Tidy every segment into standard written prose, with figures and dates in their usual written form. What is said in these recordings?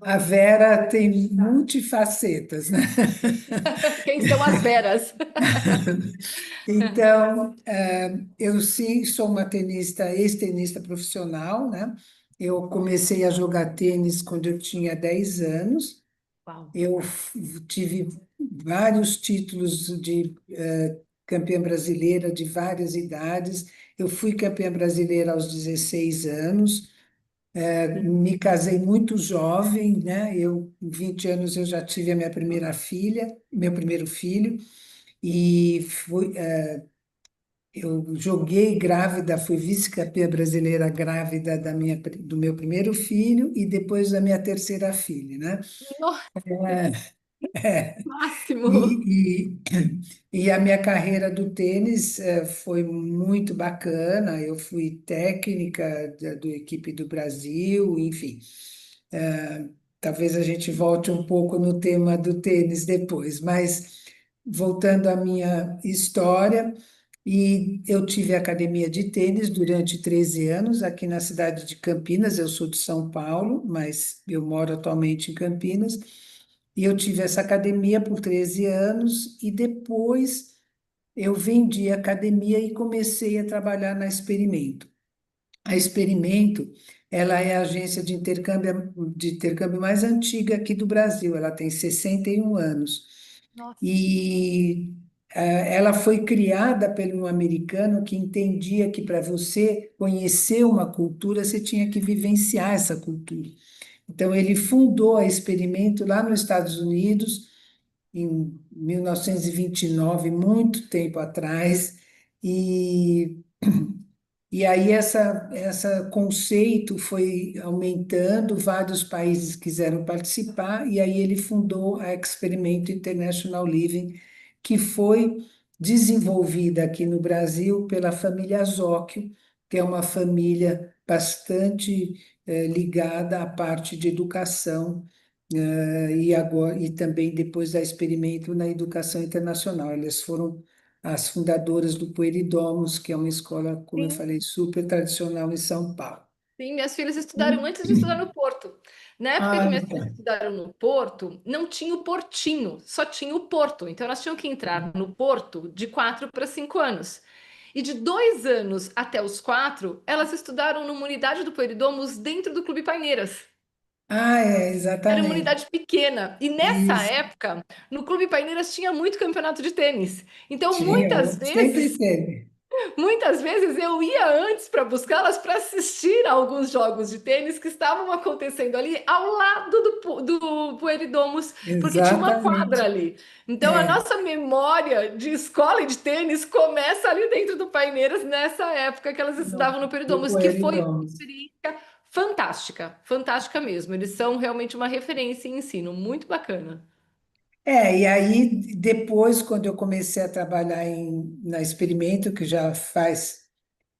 A Vera tem multifacetas, né? Quem são as veras? Então, eu sim sou uma tenista, ex-tenista profissional, né? Eu comecei a jogar tênis quando eu tinha 10 anos. Uau. Eu tive vários títulos de campeã brasileira de várias idades. Eu fui campeã brasileira aos 16 anos. Me casei muito jovem, né? Com 20 anos eu já tive a minha primeira filha, meu primeiro filho, e eu joguei grávida, fui vice-campeã brasileira grávida do meu primeiro filho e depois da minha terceira filha, né? Nossa, É, máximo. e, e a minha carreira do tênis foi muito bacana. Eu fui técnica do equipe do Brasil, enfim. Talvez a gente volte um pouco no tema do tênis depois, mas voltando à minha história, e eu tive academia de tênis durante 13 anos aqui na cidade de Campinas. Eu sou de São Paulo, mas eu moro atualmente em Campinas. E eu tive essa academia por 13 anos e depois eu vendi a academia e comecei a trabalhar na Experimento. A Experimento, ela é a agência de intercâmbio mais antiga aqui do Brasil. Ela tem 61 anos. Nossa. E ela foi criada por um americano que entendia que para você conhecer uma cultura, você tinha que vivenciar essa cultura. Então, ele fundou a Experimento lá nos Estados Unidos, em 1929, muito tempo atrás, e aí essa conceito foi aumentando, vários países quiseram participar, e aí ele fundou a Experimento International Living, que foi desenvolvida aqui no Brasil pela família Zóquio, que é uma família bastante ligada à parte de educação, e também depois da Experimento na educação internacional. Elas foram as fundadoras do Pueridomus, que é uma escola, como eu Sim, falei, super tradicional em São Paulo. sim, minhas filhas estudaram E- antes de estudar no Porto. Na época que Ah, minhas filhas tá. estudaram no Porto, não tinha o Portinho, só tinha o Porto. Então elas tinham que entrar no Porto de 4 para 5 anos. E de 2 anos até os 4, elas estudaram numa unidade do Pueridomus dentro do Clube Paineiras. Era uma Exatamente. unidade pequena. E nessa Isso. época, no Clube Paineiras tinha muito campeonato de tênis. Então, Tinha, sempre teve. muitas vezes eu ia antes para buscá-las para assistir a alguns jogos de tênis que estavam acontecendo ali ao lado do Pueridomus, porque tinha uma quadra Exatamente. ali. Então, a É, nossa memória de escola e de tênis começa ali dentro do Paineiras, nessa época que elas estudavam no do Pueridomus, que foi uma Pueridomus. experiência fantástica, fantástica mesmo. Eles são realmente uma referência em ensino, muito bacana. E aí depois, quando eu comecei a trabalhar na Experimento, que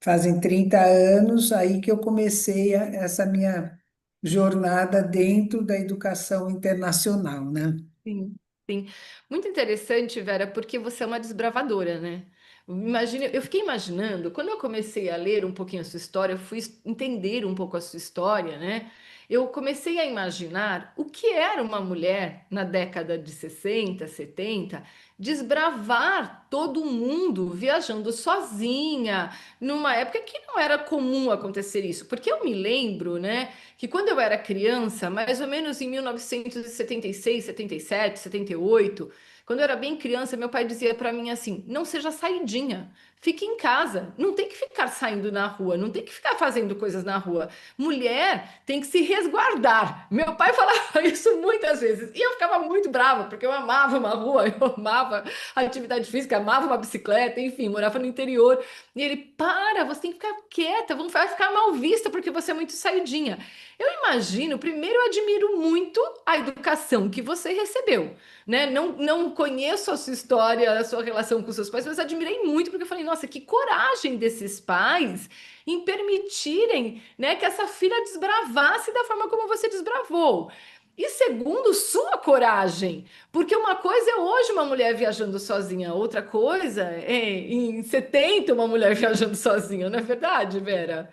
fazem 30 anos, aí que eu comecei essa minha jornada dentro da educação internacional, né? Sim, sim. Muito interessante, Vera, porque você é uma desbravadora, né? Imagina, eu fiquei imaginando, quando eu comecei a ler um pouquinho a sua história, eu fui entender um pouco a sua história, né? Eu comecei a imaginar o que era uma mulher na década de 60, 70, desbravar todo mundo viajando sozinha, numa época que não era comum acontecer isso. Porque eu me lembro, né? Que quando eu era criança, mais ou menos em 1976, 77, 78, quando eu era bem criança, meu pai dizia para mim assim: não seja saidinha, fique em casa, não tem que ficar saindo na rua, não tem que ficar fazendo coisas na rua. Mulher tem que se resguardar. Meu pai falava isso muitas vezes e eu ficava muito brava, porque eu amava uma rua, eu amava a atividade física, amava uma bicicleta, enfim, morava no interior. E ele: para, você tem que ficar quieta, vai ficar mal vista porque você é muito saidinha. Eu imagino, primeiro eu admiro muito a educação que você recebeu, né? Não conheço a sua história, a sua relação com seus pais, mas admirei muito porque eu falei, nossa, que coragem desses pais em permitirem, né, que essa filha desbravasse da forma como você desbravou. E segundo, sua coragem, porque uma coisa é hoje uma mulher viajando sozinha, outra coisa é em 70 uma mulher viajando sozinha, não é verdade, Vera?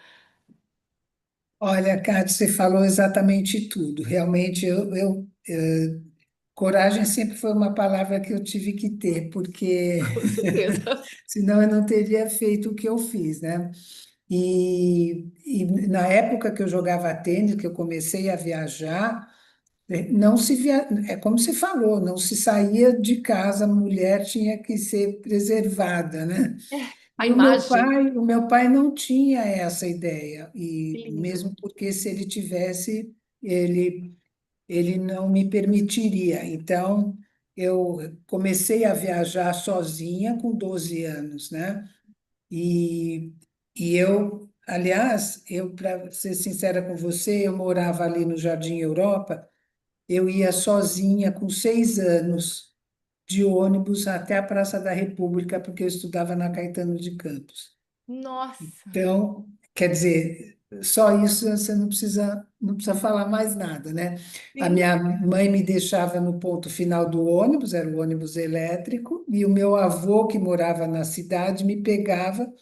Olha, Cátia, você falou exatamente tudo. Realmente, coragem sempre foi uma palavra que eu tive que ter, porque Com certeza. senão eu não teria feito o que eu fiz, né? E na época que eu jogava tênis, que eu comecei a viajar, não se via, é como você falou, não se saía de casa, a mulher tinha que ser preservada, né? A E imagem, o meu pai não tinha essa ideia, que e lindo. mesmo porque se ele tivesse, ele, ele não me permitiria. Então, eu comecei a viajar sozinha com 12 anos, né? E, e eu, aliás, eu, para ser sincera com você, eu morava ali no Jardim Europa, eu ia sozinha com 6 anos de ônibus até a Praça da República, porque eu estudava na Caetano de Campos. Nossa, Então, quer dizer, só isso você não precisa falar mais nada, né? A sim. minha mãe me deixava no ponto final do ônibus, era o ônibus elétrico, e o meu avô, que morava na cidade, me pegava.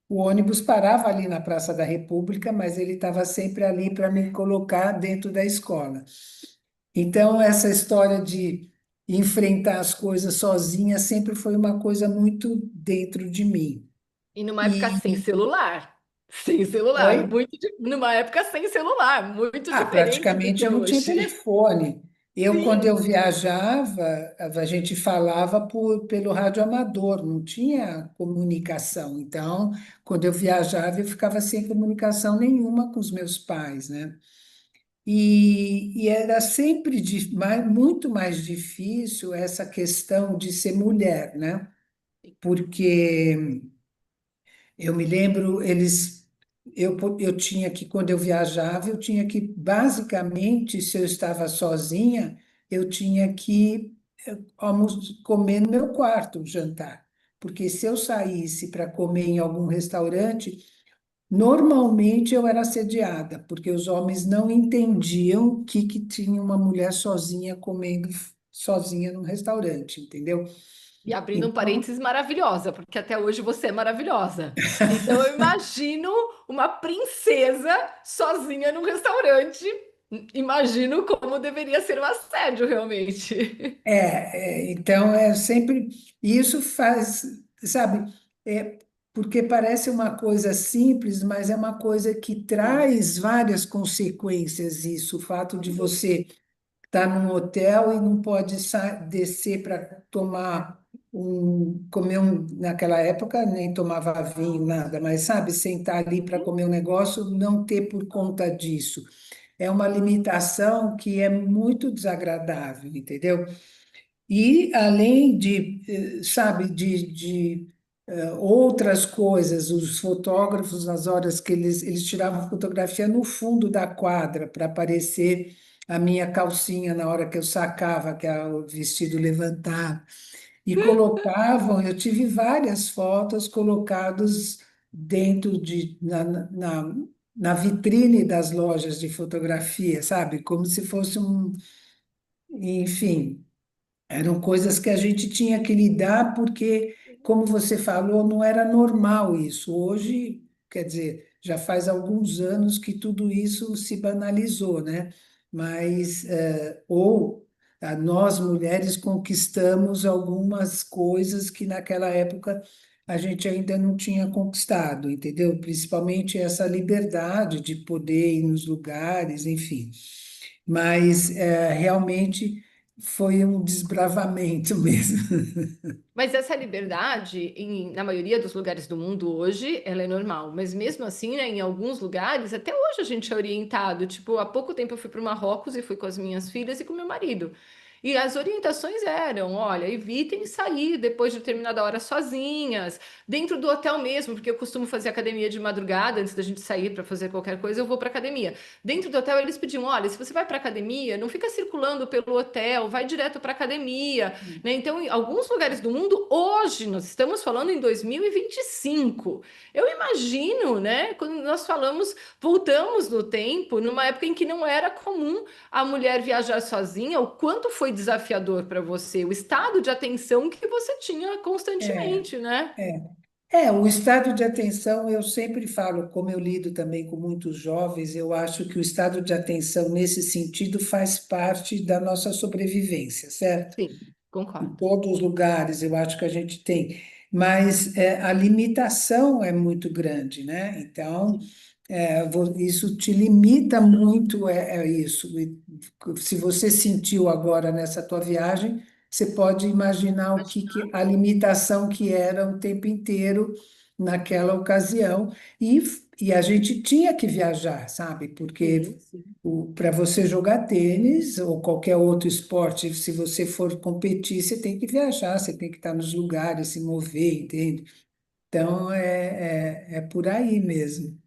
O ônibus parava ali na Praça da República, mas ele estava sempre ali para me colocar dentro da escola. Então, essa história de enfrentar as coisas sozinha sempre foi uma coisa muito dentro de mim. E numa época sem E, celular. Sem celular, oi? muito numa época sem celular, muito Ah, diferente do praticamente que eu é não tinha hoje. telefone. Quando Sim, eu viajava, a gente falava pelo rádio amador, não tinha comunicação. Então, quando eu viajava, eu ficava sem comunicação nenhuma com os meus pais, né? E era sempre muito mais difícil essa questão de ser mulher, né? Porque eu me lembro, eu tinha que, quando eu viajava, eu tinha que, basicamente, se eu estava sozinha, eu tinha que comer no meu quarto, jantar. Porque se eu saísse para comer em algum restaurante, normalmente eu era assediada, porque os homens não entendiam que tinha uma mulher sozinha comendo sozinha num restaurante, entendeu? e abrindo um Então, parênteses maravilhosa, porque até hoje você é maravilhosa. Então eu imagino uma princesa sozinha num restaurante. Imagino como deveria ser um assédio, realmente. então é sempre isso faz, sabe? É porque parece uma coisa simples, mas é uma coisa que Sim. traz várias consequências. Isso, o fato de você estar num hotel e não pode descer para comer naquela época nem tomava vinho, nada, mas sabe, sentar ali para comer um negócio, não ter por conta disso. É uma limitação que é muito desagradável, entendeu? E além de, sabe, de outras coisas, os fotógrafos, nas horas que eles tiravam fotografia no fundo da quadra para aparecer a minha calcinha na hora que eu sacava, que é o vestido levantado. E colocavam, eu tive várias fotos colocadas dentro na vitrine das lojas de fotografia, sabe? Como se fosse enfim. Eram coisas que a gente tinha que lidar porque, como você falou, não era normal isso. Hoje, quer dizer, já faz alguns anos que tudo isso se banalizou, né? Mas, nós mulheres conquistamos algumas coisas que naquela época a gente ainda não tinha conquistado, entendeu? Principalmente essa liberdade de poder ir nos lugares, enfim. Mas, realmente foi um desbravamento mesmo. Mas essa liberdade, na maioria dos lugares do mundo hoje, ela é normal. Mas mesmo assim, né, em alguns lugares, até hoje a gente é orientado. Tipo, há pouco tempo eu fui para o Marrocos e fui com as minhas filhas e com meu marido. E as orientações eram, olha, evitem sair depois de determinada hora sozinhas, dentro do hotel mesmo, porque eu costumo fazer academia de madrugada, antes da gente sair para fazer qualquer coisa, eu vou para academia. Dentro do hotel eles pediam, olha, se você vai para academia, não fica circulando pelo hotel, vai direto para academia, né? Então, em alguns lugares do mundo, hoje, nós estamos falando em 2025. Eu imagino, né, quando nós falamos, voltamos no tempo, numa época em que não era comum a mulher viajar sozinha, o quanto foi desafiador para você, o estado de atenção que você tinha É, constantemente, né? é. O estado de atenção, eu sempre falo, como eu lido também com muitos jovens, eu acho que o estado de atenção, nesse sentido, faz parte da nossa sobrevivência, certo? Sim, Em concordo. todos os lugares, eu acho que a gente tem, mas a limitação é muito grande, né? Então, Sim, isso te limita muito, é isso. E se você sentiu agora nessa tua viagem, você pode imaginar que a limitação que era o tempo inteiro naquela ocasião. E, e a gente tinha que viajar, sabe? sim, Porque sim. para você jogar tênis ou qualquer outro esporte, se você for competir, você tem que viajar, você tem que estar nos lugares, se mover, entende? Então, é por aí mesmo.